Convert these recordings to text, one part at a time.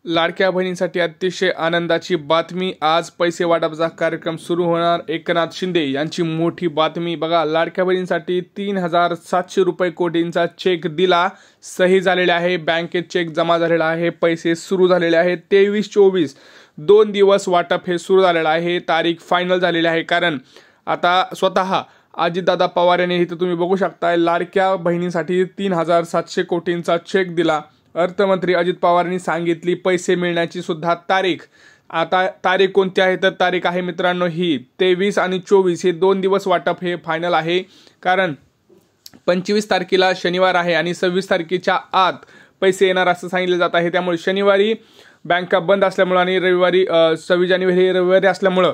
लाडक्या बहिणींसाठी अतिशय आनंदाची बातमी। आज पैसे वाटपाचा कार्यक्रम सुरू होणार। एकनाथ शिंदे यांची मोठी बातमी बघा। लाडक्या बहिणींसाठी 3700 रुपये कोटींचा चेक दिला, सही झालेले आहे, बँकेत चेक जमा झालेला आहे, पैसे सुरू झालेले आहेत। 23-24 2 दिवस वाटप हे सुरू झालेलं आहे। तारीख फायनल झालेली आहे, कारण आता स्वतः अजितदादा पवार यांनी इथं तुम्ही बघू शकता लाडक्या बहिणींसाठी 3700 कोटींचा चेक दिला। अर्थमंत्री अजित पवारांनी सांगितली पैसे मिळण्याची सुद्धा तारीख। आता तारीख कोणती आहे तर तारीख आहे मित्रांनो ही 23 आणि 24 हे 2 दिवस वाटप हे फायनल आहे, कारण 25 तारखेला शनिवार आहे आणि 26 तारखेच्या आत पैसे येणार असं सांगितलं जात आहे। त्यामुळे शनिवारी बँका बंद असल्यामुळे आणि रविवारी 26 जानेवारी रविवारी असल्यामुळे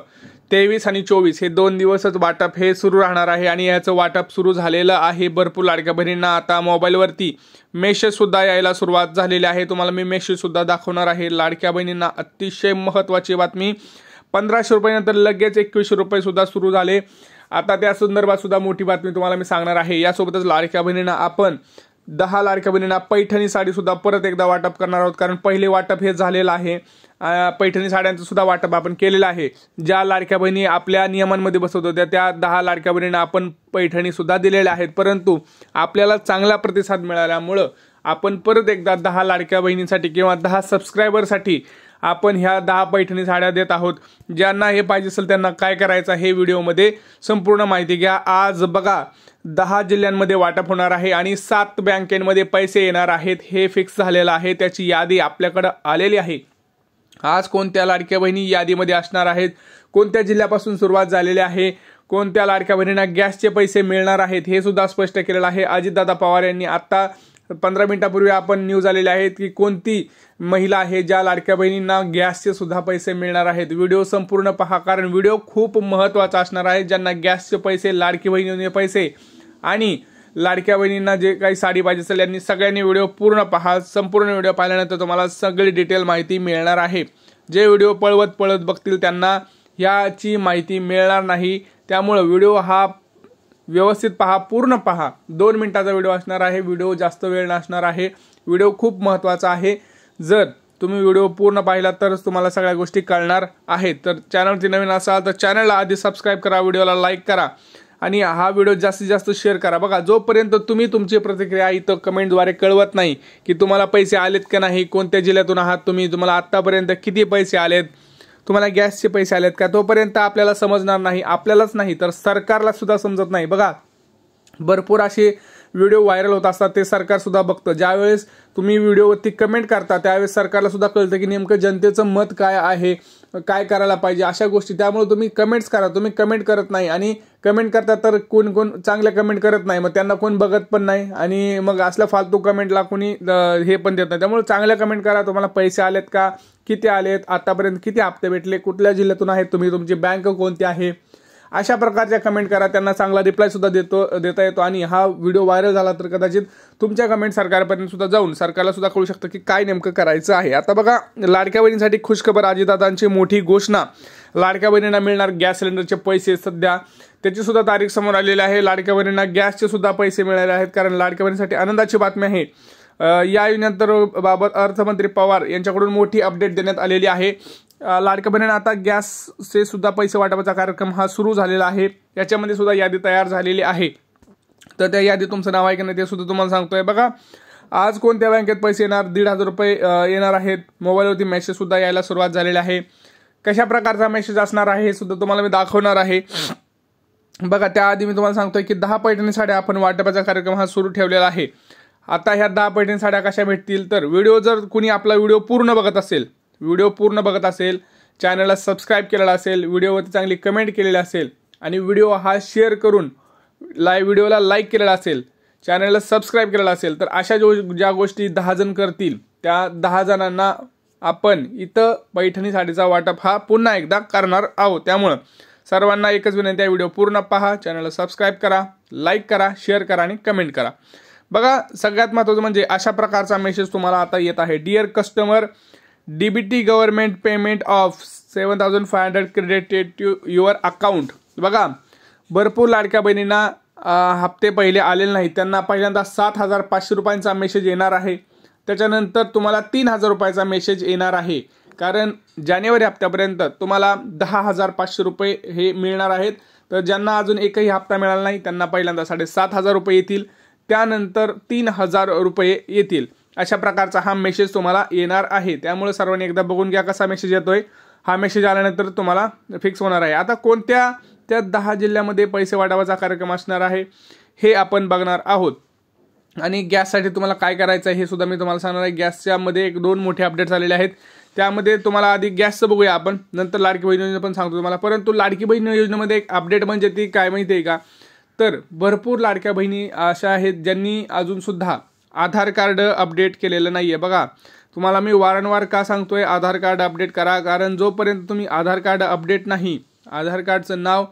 23 आणि 24 हे 2 दिवसच वाटप हे सुरू राहणार आहे आणि याचं वाटप सुरू झालेलं आहे। भरपूर लाडक्या बहिणींना आता मोबाईलवरती मेसेज सुद्धा यायला सुरुवात झालेली आहे। तुम्हाला मी मेसेज सुद्धा दाखवणार आहे। लाडक्या बहिणींना अतिशय महत्त्वाची बातमी, 1500 रुपयानंतर लगेच 2100 रुपये सुद्धा सुरू झाले। आता त्या संदर्भात सुद्धा मोठी बातमी तुम्हाला मी सांगणार आहे। यासोबतच लाडक्या बहिणींना आपण 10 लाडक्या बहिणींना पैठणी साडी सुद्धा परत एकदा वाटप करणार आहोत, कारण पहिले वाटप हे झालेलं आहे। पैठणी साड्यांचं सुद्धा वाटप आपण केलेलं आहे। ज्या लाडक्या बहिणी आपल्या नियमांमध्ये बसवत होत्या त्या 10 लाडक्या बहिणींना आपण पैठणी सुद्धा दिलेल्या आहेत, परंतु आपल्याला चांगला प्रतिसाद मिळाल्यामुळं आपण परत एकदा 10 लाडक्या बहिणींसाठी किंवा 10 सबस्क्रायबरसाठी आपण ह्या 10 पैठणी साड्या देत आहोत। ज्यांना हे पाहिजे असेल त्यांना काय करायचं हे व्हिडिओमध्ये संपूर्ण माहिती घ्या। आज बघा 10 जिल्ह्यांमध्ये वाटप होणार आहे आणि 7 बँकेमध्ये पैसे येणार आहेत, हे फिक्स झालेलं आहे। त्याची यादी आपल्याकडे आलेली आहे। आज कोणत्या लाडक्या बहिणी यादीमध्ये असणार आहेत, कोणत्या जिल्ह्यापासून सुरुवात झालेली आहे, कोणत्या लाडक्या बहिणींना गॅसचे पैसे मिळणार आहेत हे सुद्धा स्पष्ट केलेलं आहे अजितदादा पवार यांनी। आता 15 मिनिटापूर्वी आपण न्यूज आलेले आहेत की कोणती महिला आहे ज्या लाडक्या बहिणींना गॅसचे सुद्धा पैसे मिळणार आहेत। व्हिडिओ संपूर्ण पहा, कारण व्हिडिओ खूप महत्त्वाचा असणार आहे। ज्यांना गॅसचे पैसे, लाडकी बहिणींचे पैसे आणि लाडक्या बहिणींना जे काही साडी पाहिजे असेल यांनी सगळ्यांनी व्हिडिओ पूर्ण पहा। संपूर्ण व्हिडिओ पाहिल्यानंतर तुम्हाला सगळी डिटेल माहिती मिळणार आहे। जे व्हिडिओ पळत बघतील त्यांना याची माहिती मिळणार नाही, त्यामुळे व्हिडिओ हा व्यवस्थित पहा, पूर्ण पहा। 2 मिनिटाचा व्हिडिओ असणार आहे, व्हिडिओ जास्त वेळ नसणार आहे। व्हिडिओ खूप महत्त्वाचा आहे। जर तुम्ही व्हिडिओ पूर्ण पाहिला तरच तुम्हाला सगळ्या गोष्टी कळणार आहेत। तर चॅनलवरती नवीन असाल तर चॅनलला आधी सबस्क्राईब करा, व्हिडिओला लाईक करा आणि हा व्हिडिओ जास्तीत जास्त शेअर करा। बघा, जोपर्यंत तुम्ही तुमची प्रतिक्रिया इथं कमेंटद्वारे कळवत नाही की तुम्हाला पैसे आलेत का नाही, कोणत्या जिल्ह्यातून आहात तुम्ही, तुम्हाला आत्तापर्यंत किती पैसे आलेत, तुम्हाला गॅसचे पैसे आलेत का, तोपर्यंत आपल्याला समजणार नाही। आपल्यालाच नाही तर सरकारला सुद्धा समजत नाही। बघा, भरपूर असे व्हिडिओ व्हायरल होत असतात, ते सरकार सुद्धा बघतं। ज्यावेळेस तुम्ही व्हिडिओवरती कमेंट करता त्यावेळेस सरकारला सुद्धा कळतं की नेमकं जनतेचं मत काय आहे, काय करायला पाहिजे, अशा गोष्टी। त्यामुळे तुम्ही कमेंट्स करा। तुम्ही कमेंट करत नाही आणि कमेंट करता तर कोण चांगल्या कमेंट करत नाही, मग त्यांना कोण बघत पण नाही आणि मग असल्या फालतू कमेंटला कोणी हे पण देत नाही। त्यामुळे चांगल्या कमेंट करा। तुम्हाला पैसे आलेत का, किती आलेत, आतापर्यंत किती हप्ते भेटले, कुठल्या जिल्ह्यातून आहेत तुम्ही, तुमची बँक कोणती आहे, अशा प्रकारच्या कमेंट करा। त्यांना चांगला रिप्लाय सुद्धा देता येतो आणि हा व्हिडिओ व्हायरल झाला तर कदाचित तुमच्या कमेंट सरकारपर्यंत सुद्धा जाऊन सरकारला सुद्धा कळू शकतं की काय नेमकं करायचं आहे। आता बघा, लाडक्या बहिणींसाठी खुशखबर, अजितदादांची मोठी घोषणा। लाडक्या बहिणींना मिळणार गॅस सिलेंडरचे पैसे। सध्या त्याची सुद्धा तारीख समोर आलेली आहे। लाडक्या बहिणींना गॅसचे सुद्धा पैसे मिळाले आहेत, कारण लाडक्या बहिणींसाठी आनंदाची बातमी आहे। या योजनेनंतर बाबत अर्थमंत्री पवार यांच्याकडून मोठी अपडेट देण्यात आलेली आहे। लाडक्या बहिणींना आता गॅसचे सुद्धा पैसे वाटपाचा कार्यक्रम हा सुरू झालेला आहे। याच्यामध्ये सुद्धा यादी तयार झालेली आहे, तर त्या यादी तुमचं नाव आहे की नाही ते सुद्धा तुम्हाला सांगतोय। बघा, आज कोणत्या बँकेत पैसे येणार, 1500 रुपये येणार आहेत। मोबाईलवरती मेसेज सुद्धा यायला सुरुवात झालेली आहे। कशा प्रकारचा मेसेज असणार आहे हे सुद्धा तुम्हाला मी दाखवणार आहे। बघा, त्याआधी मी तुम्हाला सांगतोय की 10 पैठणी साड्या आपण वाटपाचा कार्यक्रम हा सुरू ठेवलेला आहे। आता ह्या 10 पैठणी साड्या कशा भेटतील तर व्हिडिओ जर कुणी आपला व्हिडिओ पूर्ण बघत असेल, चॅनलला सबस्क्राईब केलेला असेल, व्हिडिओवरती चांगली कमेंट केलेली असेल आणि व्हिडिओ हा शेअर करून व्हिडिओला लाईक केलेला असेल, चॅनलला सबस्क्राईब केलेला असेल, तर अशा ज्या गोष्टी 10 जण करतील त्या 10 जणांना आपण इथं पैठणी साडीचा वाटप हा पुन्हा एकदा करणार आहोत। त्यामुळं सर्वांना एकच विनंती आहे, व्हिडिओ पूर्ण पहा, चॅनलला सबस्क्राईब करा, लाईक करा, शेअर करा आणि कमेंट करा। बघा, सगळ्यात महत्त्वाचं म्हणजे अशा प्रकारचा मेसेज तुम्हाला आता येत आहे। Dear customer, DBT government payment of 7500 credited to your account. बघा, भरपूर लाडक्या बहिणींना हप्ते पहिले आलेले नाहीत, त्यांना पहिल्यांदा 7500 रुपयांचा मेसेज येणार आहे त्याच्यानंतर तुम्हाला 3,000 रुपयाचा मेसेज येणार आहे, कारण जानेवारी हप्त्यापर्यंत तुम्हाला 10,500 रुपये हे मिळणार आहेत. तर ज्यांना अजून एकही हप्ता मिळाला नाही त्यांना पहिल्यांदा 7,500 रुपये येतील, त्यानंतर 3,000 रुपये येतील. अशा प्रकारचा हा मेसेज तुम्हाला येणार आहे. त्यामुळे सर्वांनी एकदा बघून घ्या कसा मेसेज येतोय. हा मेसेज आल्यानंतर तुम्हाला फिक्स होणार आहे. आता कोणत्या त्या 10 जिल्ह्यामध्ये पैसे वाटपाचा कार्यक्रम असणार आहे हे आपण बघणार आहोत. आणि गॅससाठी तुम्हाला काय करायचं आहे हे सुद्धा मी तुम्हाला सांगणार आहे. गॅसच्या मध्ये 1-2 मोठे अपडेट्स आलेले आहेत. त्यामध्ये तुम्हाला आधी गॅसचं बघूया आपण, नंतर लाडकी बहीण योजना पण सांगतो तुम्हाला. परंतु लाडकी बहीण योजनेमध्ये एक अपडेट म्हणजे ती काय माहिती आहे का, तर भरपूर लाडक्या बहिणी अशा आहेत ज्यांनी अजून सुद्धा आधार कार्ड अपडेट केलेलं नाहीये. बघा, तुम्हाला मी वारंवार का सांगतोय आधार कार्ड अपडेट करा, कारण जोपर्यंत तुम्ही आधार कार्ड अपडेट नाही, आधार कार्डचं नाव,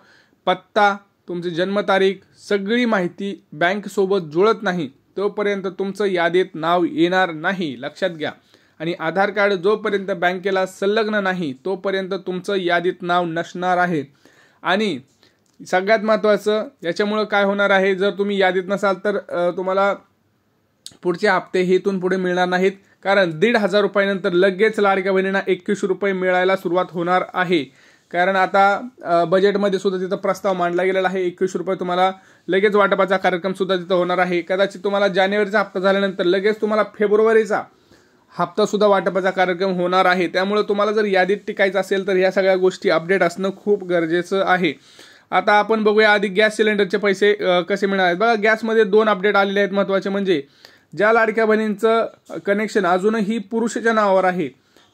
पत्ता, तुमची जन्मतारीख, सगळी माहिती बँकसोबत जुळत नाही तोपर्यंत तुमचं यादीत नाव येणार नाही, लक्षात घ्या. आणि आधार कार्ड जोपर्यंत बँकेला संलग्न नाही तोपर्यंत तुमचं यादीत नाव नसणार आहे. आणि सगळ्यात महत्त्वाचं याच्यामुळं काय होणार आहे, जर तुम्ही यादीत नसाल तर तुम्हाला पुढचे हप्ते हेतून पुढे मिळणार नाहीत, कारण 1,500 रुपयानंतर लगेच लाडक्या बहिणींना 21 रुपये मिळायला सुरुवात होणार आहे. कारण आता बजेटमध्ये सुद्धा तिथं प्रस्ताव मांडला गेलेला आहे. 21 रुपये तुम्हाला लगेच वाटपाचा कार्यक्रम सुद्धा तिथं होणार आहे. कदाचित तुम्हाला जानेवारीचा हप्ता झाल्यानंतर लगेच तुम्हाला फेब्रुवारीचा हप्ता सुद्धा वाटपाचा कार्यक्रम होणार आहे. त्यामुळे तुम्हाला जर यादीत टिकायचं असेल तर ह्या सगळ्या गोष्टी अपडेट असणं खूप गरजेचं आहे. आता आपण बघूया आधी गॅस सिलेंडरचे पैसे कसे मिळणार आहेत. बघा, गॅसमध्ये 2 अपडेट आलेले आहेत महत्त्वाचे. म्हणजे ज्या लाडक्या बहिणींचं कनेक्शन अजूनही पुरुषाच्या नावावर आहे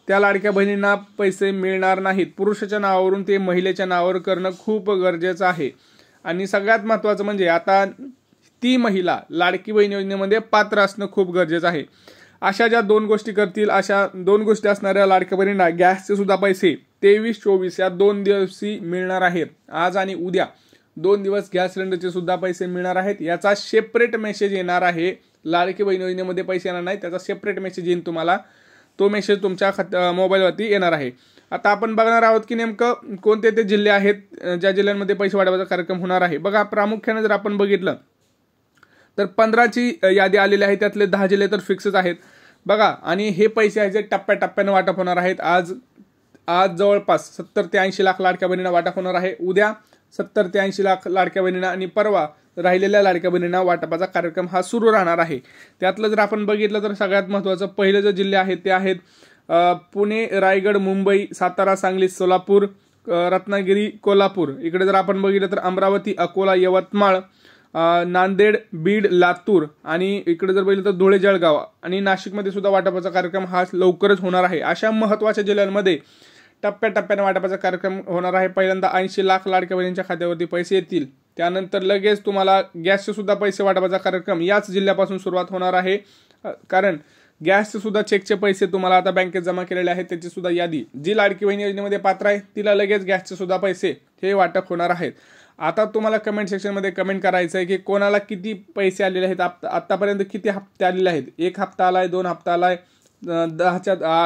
त्या लाडक्या बहिणींना पैसे मिळणार नाहीत. पुरुषाच्या नावावरून ते महिलेच्या नावावर करणं खूप गरजेचं आहे. आणि सगळ्यात महत्त्वाचं म्हणजे आता ती महिला लाडकी बहीण योजनेमध्ये पात्र असणं खूप गरजेचं आहे. अशा ज्या 2 गोष्टी करतील, अशा 2 गोष्टी असणाऱ्या लाडक्या बहिणींना गॅसचे सुद्धा पैसे 23-24 या 2 दिवशी मिळणार आहेत. आज आणि उद्या 2 दिवस गॅस सिलेंडरचे सुद्धा पैसे मिळणार आहेत. याचा सेपरेट मेसेज येणार आहे. लाडकी बहीण योजनेमध्ये पैसे येणार नाही, त्याचा सेपरेट मेसेज येईल तुम्हाला. तो मेसेज तुमच्या मोबाईलवरती येणार आहे. आता आपण बघणार आहोत की नेमकं कोणते ते जिल्हे आहेत ज्या जिल्ह्यांमध्ये पैसे वाटपाचा कार्यक्रम होणार आहे. बघा, प्रामुख्याने जर आपण बघितलं तर 15ची यादी आलेली आहे, त्यातले 10 जिल्हे तर फिक्सच आहेत. बघा, आणि हे पैसे आहेत जे टप्प्याटप्प्याने वाटप होणार आहेत. आज जवळपास 70 ते 80 लाख लाडक्या बहिणींना वाटप होणार आहे. उद्या 70 ते 80 लाख लाडक्या बहिणींना आणि परवा राहिलेल्या लाडक्या बहिणींना वाटपाचा कार्यक्रम हा सुरू राहणार आहे. त्यातलं जर आपण बघितलं तर सगळ्यात महत्त्वाचं पहिले जे जिल्हे आहेत ते आहेत पुणे, रायगड, मुंबई, सातारा, सांगली, सोलापूर, रत्नागिरी, कोल्हापूर. इकडे जर आपण बघितलं तर अमरावती, अकोला, यवतमाळ, नांदेड, बीड, लातूर, आणि इकडे जर बघितलं तर धुळे, जळगाव आणि नाशिकमध्ये सुद्धा वाटपाचा कार्यक्रम हा लवकरच होणार आहे. अशा महत्त्वाच्या जिल्ह्यांमध्ये टप्प्याटप्प्याने वाटपाचा कार्यक्रम होणार आहे. पहिल्यांदा 80 लाख लाडक्या बहिणींच्या खात्यावरती पैसे येतील. त्यानंतर लगेच तुम्हाला गॅसचे सुद्धा पैसे वाटपाचा कार्यक्रम याच जिल्ह्यापासून सुरुवात होणार आहे. कारण गॅसचे सुद्धा चेकचे पैसे तुम्हाला आता बँकेत जमा केलेले आहेत, त्याची सुद्धा यादी जी लाडकी बहीण योजनेमध्ये पात्र आहे तिला लगेच गॅसचे सुद्धा पैसे हे वाटप होणार आहेत. आता तुम्हाला कमेंट सेक्शनमध्ये कमेंट करायचं आहे की कोणाला किती पैसे आलेले आहेत, आतापर्यंत किती हप्ते आलेले आहेत. 1 हप्ता आलाय, 2 हप्ता आलाय,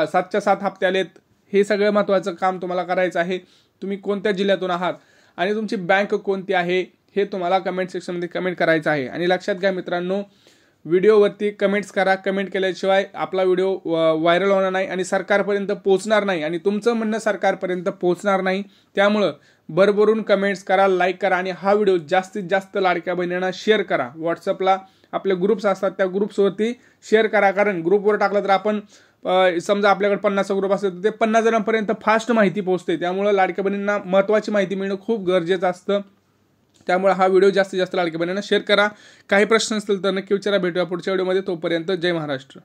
7च्या 7 हप्ते आलेत. हे सगळं महत्त्वाचं काम तुम्हाला करायचं आहे. तुम्ही कोणत्या जिल्ह्यातून आहात आणि तुमची बँक कोणती आहे हे तुम्हाला कमेंट सेक्शनमध्ये कमेंट करायचं आहे. आणि लक्षात घ्या मित्रांनो, व्हिडिओवरती कमेंट्स करा. कमेंट केल्याशिवाय आपला व्हिडिओ व्हायरल होणार नाही आणि सरकारपर्यंत पोहोचणार नाही, आणि तुमचं म्हणणं सरकारपर्यंत पोहोचणार नाही. त्यामुळं भरभरून कमेंट्स करा, लाईक करा, आणि हा व्हिडिओ जास्तीत जास्त लाडक्या बहिणींना शेअर करा. व्हॉट्सअपला आपले ग्रुप्स असतात त्या ग्रुप्सवरती शेअर करा, कारण ग्रुपवर टाकलं तर आपण समजा आपल्याकडे 50 ग्रुप असेल तर ते 50 जणांपर्यंत फास्ट माहिती पोहोचते. त्यामुळे लाडक्या बहिणींना महत्त्वाची माहिती मिळणं खूप गरजेचं असतं. त्यामुळे हा व्हिडिओ जास्तीत जास्त लाडक्या बहिणींना शेअर करा. काही प्रश्न असतील तर नक्की विचारा. भेटूया पुढच्या व्हिडिओमध्ये. तोपर्यंत जय महाराष्ट्र.